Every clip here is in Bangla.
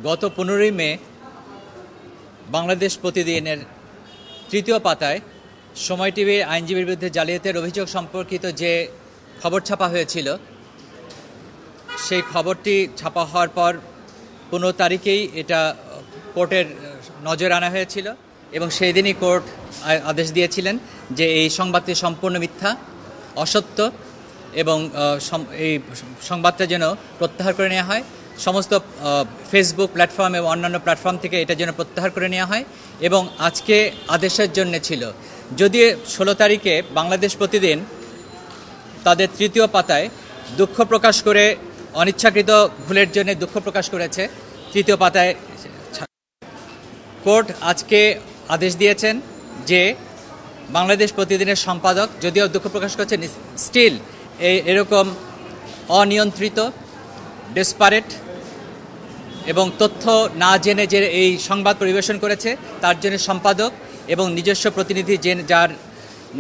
গত 15ই মে বাংলাদেশ প্রতিদিনের তৃতীয় পাতায় সময় টিভির আইনজীবীর বিরুদ্ধে জালিয়াতির অভিযোগ সম্পর্কিত যে খবর ছাপা হয়েছিল, সেই খবরটি ছাপা হওয়ার পর 15 তারিখেই এটা কোর্টের নজরে আনা হয়েছিল এবং সেই দিনই কোর্ট আদেশ দিয়েছিলেন যে এই সংবাদটি সম্পূর্ণ মিথ্যা, অসত্য এবং এই সংবাদটা যেন প্রত্যাহার করে নেওয়া হয়। সমস্ত ফেসবুক প্ল্যাটফর্ম এবং অন্যান্য প্ল্যাটফর্ম থেকে এটা যেন প্রত্যাহার করে নেওয়া হয় এবং আজকে আদেশের জন্য ছিল। যদি 16 তারিখে বাংলাদেশ প্রতিদিন তাদের তৃতীয় পাতায় দুঃখ প্রকাশ করে অনিচ্ছাকৃত ভুলের জন্য দুঃখ প্রকাশ করেছে, তৃতীয় পাতায় কোর্ট আজকে আদেশ দিয়েছেন যে বাংলাদেশ প্রতিদিনের সম্পাদক যদিও দুঃখ প্রকাশ করছেন, স্টিল এরকম অনিয়ন্ত্রিত, ডেসপারেট এবং তথ্য না জেনে যে এই সংবাদ পরিবেশন করেছে তার জন্য সম্পাদক এবং নিজস্ব প্রতিনিধি যার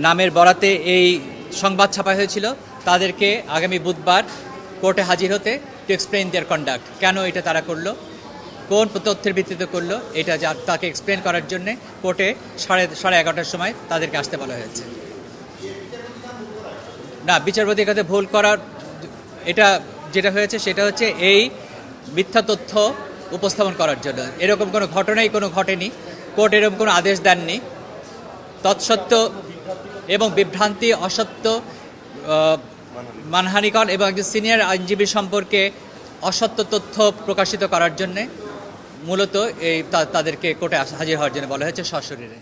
নামের বরাতে এই সংবাদ ছাপা হয়েছিল তাদেরকে আগামী বুধবার কোর্টে হাজির হতে টু এক্সপ্লেইন দেয়ার কন্ডাক্ট। কেন এটা তারা করলো, কোন তথ্যের ভিত্তিতে করলো, এটা তাকে এক্সপ্লেন করার জন্যে কোর্টে 11:30টার সময় তাদেরকে আসতে বলা হয়েছে। না, বিচারপতির কাছে ভুল করার এটা যেটা হয়েছে সেটা হচ্ছে এই মিথ্যা তথ্য উপস্থাপন করার জন্য। এরকম কোনো ঘটনাই ঘটেনি, কোর্ট এরকম কোনো আদেশ দেননি। তৎসত্ত্বেও এবং বিভ্রান্তি, অসত্য, মানহানিকর এবং একজন সিনিয়র আইনজীবী সম্পর্কে অসত্য তথ্য প্রকাশিত করার জন্যে মূলত তাদেরকে কোর্টে হাজির হওয়ার জন্য বলা হয়েছে সশরীরে।